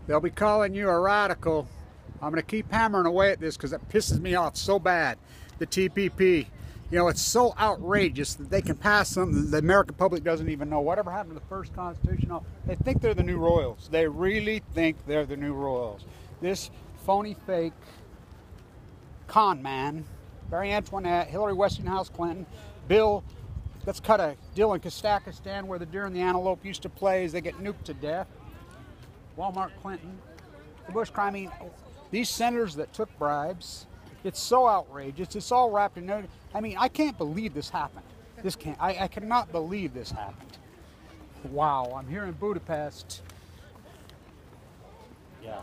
They'll be calling you a radical. I'm going to keep hammering away at this because it pisses me off so bad. The T.P.P. You know, it's so outrageous that they can pass something the American public doesn't even know. Whatever happened to the first Constitution? They think they're the new royals. They really think they're the new royals. This phony, fake con man, Mary Antoinette, Hillary Westinghouse Clinton, Bill, let's cut a deal in Kazakhstan where the deer and the antelope used to play as they get nuked to death. Walmart Clinton, the Bush crime. I mean, these senators that took bribes, it's so outrageous. It's all wrapped in there. I mean, I can't believe this happened. I cannot believe this happened. Wow, I'm here in Budapest. Yeah.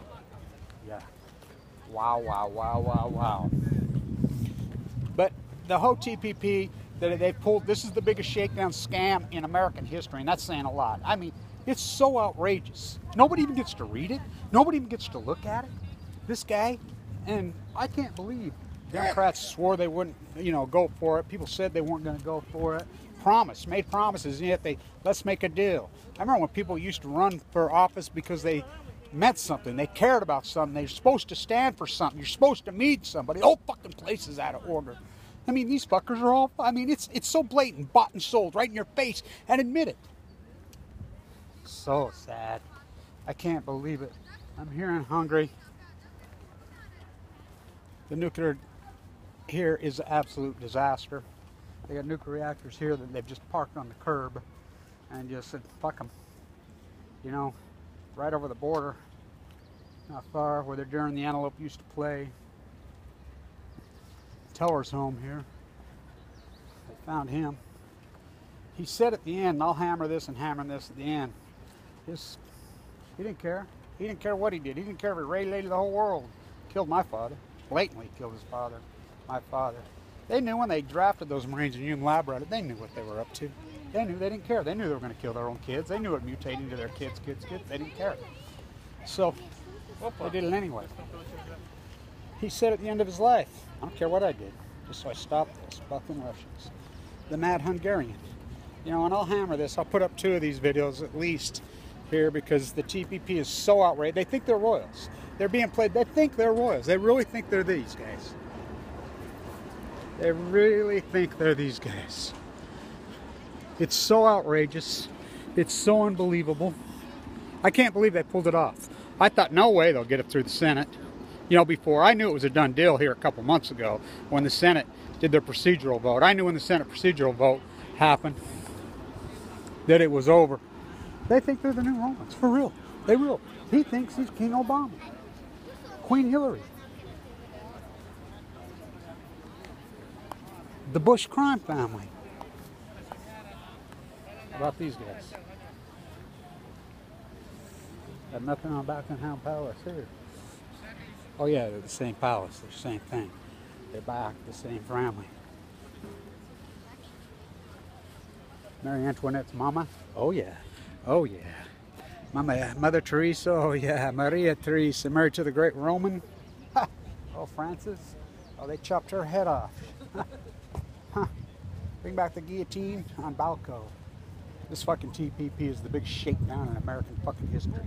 Wow. But the whole T.P.P. that they pulled, this is the biggest shakedown scam in American history, and that's saying a lot. I mean, it's so outrageous. Nobody even gets to read it. Nobody even gets to look at it. This guy, and I can't believe Democrats swore they wouldn't, go for it. People said they weren't going to go for it. Made promises, and yet let's make a deal. I remember when people used to run for office because they meant something. They cared about something. They're supposed to stand for something. You're supposed to meet somebody. The whole fucking place is out of order. I mean, these fuckers are all, it's so blatant, bought and sold right in your face, and admit it. So sad. I can't believe it. I'm here in Hungary. The nuclear here is an absolute disaster. They got nuclear reactors here that they've just parked on the curb and just said, fuck them. Right over the border, not far, where the deer and the antelope used to play. Teller's home here. They found him. He said at the end, and I'll hammer this and hammer this at the end, he didn't care. He didn't care what he did. He didn't care if he radiated the whole world. Killed my father. Blatantly killed his father. My father. They knew when they drafted those Marines in Hume Lab, they knew what they were up to. They knew. They didn't care. They knew they were going to kill their own kids. They knew it mutated into their kids. They didn't care. So they did it anyway. He said at the end of his life, I don't care what I did, just so I stopped this. Fucking Russians. The mad Hungarian. And I'll hammer this. I'll put up 2 of these videos at least here because the T.P.P. is so outrageous. They think they're royals. They're being played. They think they're royals. They really think they're these guys. They really think they're these guys. It's so outrageous. It's so unbelievable. I can't believe they pulled it off. I thought, no way they'll get it through the Senate. Before, I knew it was a done deal here a couple months ago when the Senate did their procedural vote. I knew when the Senate procedural vote happened that it was over. They think they're the new Romans, for real. They will. He thinks he's King Obama. Queen Hillary. The Bush crime family. How about these guys? Got nothing on Buckingham Palace here. Oh yeah, they're the same palace. They're the same thing. They're back, the same family. Mary Antoinette's mama? Oh yeah. Oh yeah. Mother Teresa? Oh yeah. Maria Teresa, married to the great Roman. Ha. Oh, Francis? Oh, they chopped her head off. Huh. Bring back the guillotine on Balco. This fucking T.P.P. is the big shakedown in American fucking history.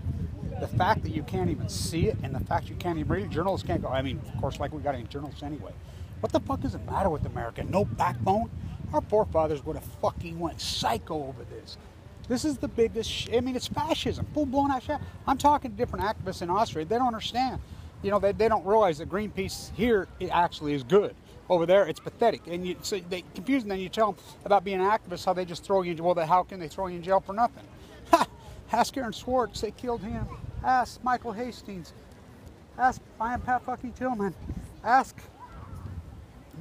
The fact that you can't even see it, and the fact you can't even read it, journalists can't go. Of course, like we got any journalists anyway. What the fuck does it matter with America? No backbone? Our forefathers would have fucking went psycho over this. This is the biggest, it's fascism, full-blown ass. I'm talking to different activists in Austria. They don't understand. They don't realize that Greenpeace here it actually is good. Over there, it's pathetic. And so they confuse them, then you tell them about being an activist, how they just throw you in jail. Well, how can they throw you in jail for nothing? Ha! Ask Aaron Swartz, they killed him. Ask Michael Hastings. Ask Pat fucking Tillman. Ask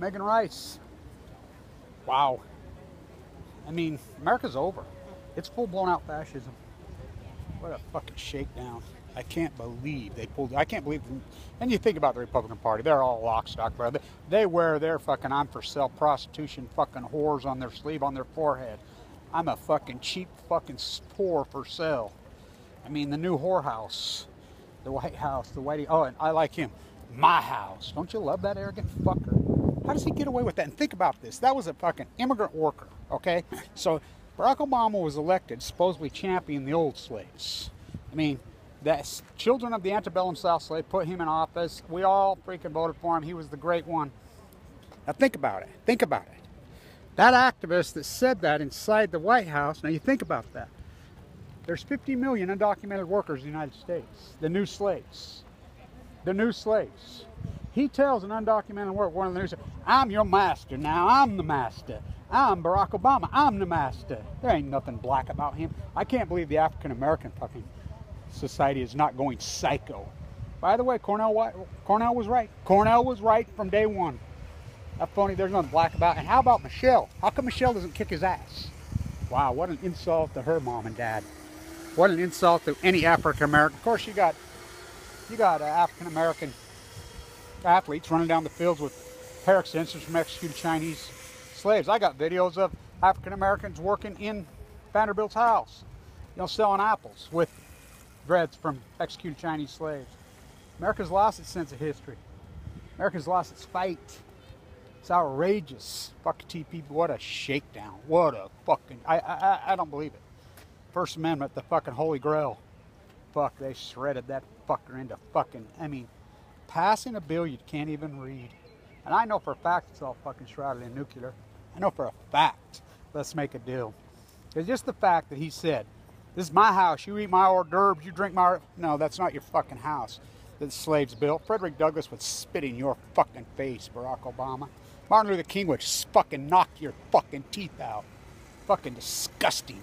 Megan Rice. Wow. America's over. It's full-blown out fascism. What a fucking shakedown. I can't believe they pulled. I can't believe. And you think about the Republican Party, they're all lock, stock, barrel. They wear their fucking I'm for sale prostitution fucking whores on their sleeve, on their forehead. I'm a fucking cheap fucking whore for sale. The new whorehouse, the White House, the Whitey. Oh, and I like him. My house. Don't you love that arrogant fucker? How does he get away with that? And think about this. That was a fucking immigrant worker, okay? So Barack Obama was elected, supposedly championing the old slaves. The children of the antebellum South slave put him in office. We all freaking voted for him. He was the great one. Now think about it. Think about it. That activist that said that inside the White House, now you think about that. There's 50 million undocumented workers in the United States. The new slaves. The new slaves. He tells an undocumented worker, one of the new slaves, I'm your master now. I'm the master. I'm Barack Obama. I'm the master. There ain't nothing black about him. I can't believe the African American fucking society is not going psycho. By the way, Cornell was right. Cornell was right from day one. That phony, there's nothing black about it. And how about Michelle? How come Michelle doesn't kick his ass? Wow, what an insult to her mom and dad. What an insult to any African American. Of course, you got African American athletes running down the fields with hair extensions from executed Chinese slaves. I got videos of African Americans working in Vanderbilt's house, selling apples with dreads from executed Chinese slaves. America's lost its sense of history. America's lost its fight. It's outrageous. Fuck T.P.P. What a shakedown. What a fucking... I don't believe it. First Amendment, the fucking Holy Grail. Fuck, they shredded that fucker into fucking... passing a bill you can't even read. And I know for a fact it's all fucking shrouded in nuclear. I know for a fact. Let's make a deal. It's just the fact that he said, this is my house. You eat my hors d'oeuvres. You drink my... No, that's not your fucking house that the slaves built. Frederick Douglass would spit in your fucking face, Barack Obama. Martin Luther King would fucking knock your fucking teeth out. Fucking disgusting.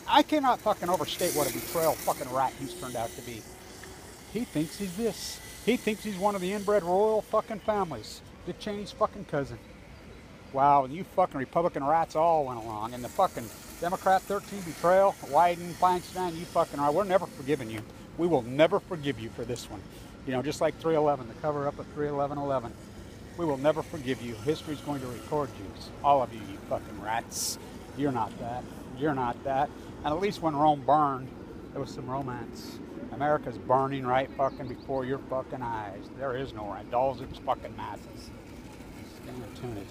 I cannot fucking overstate what a betrayal fucking rat he's turned out to be. He thinks he's this. He thinks he's one of the inbred royal fucking families. Dick Cheney's fucking cousin. Wow, and you fucking Republican rats all went along. And the fucking Democrat 13 betrayal, Wyden, Feinstein, you fucking right. We're never forgiving you. We will never forgive you for this one. Just like 3/11, the cover up of 3/11/11. We will never forgive you. History's going to record you. All of you, you fucking rats. You're not that. You're not that. And at least when Rome burned, there was some romance. America's burning right fucking before your fucking eyes. There is no right. Dolls, it's fucking masses. Stay tuned.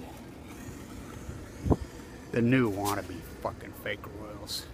The new wannabe fucking fake royals.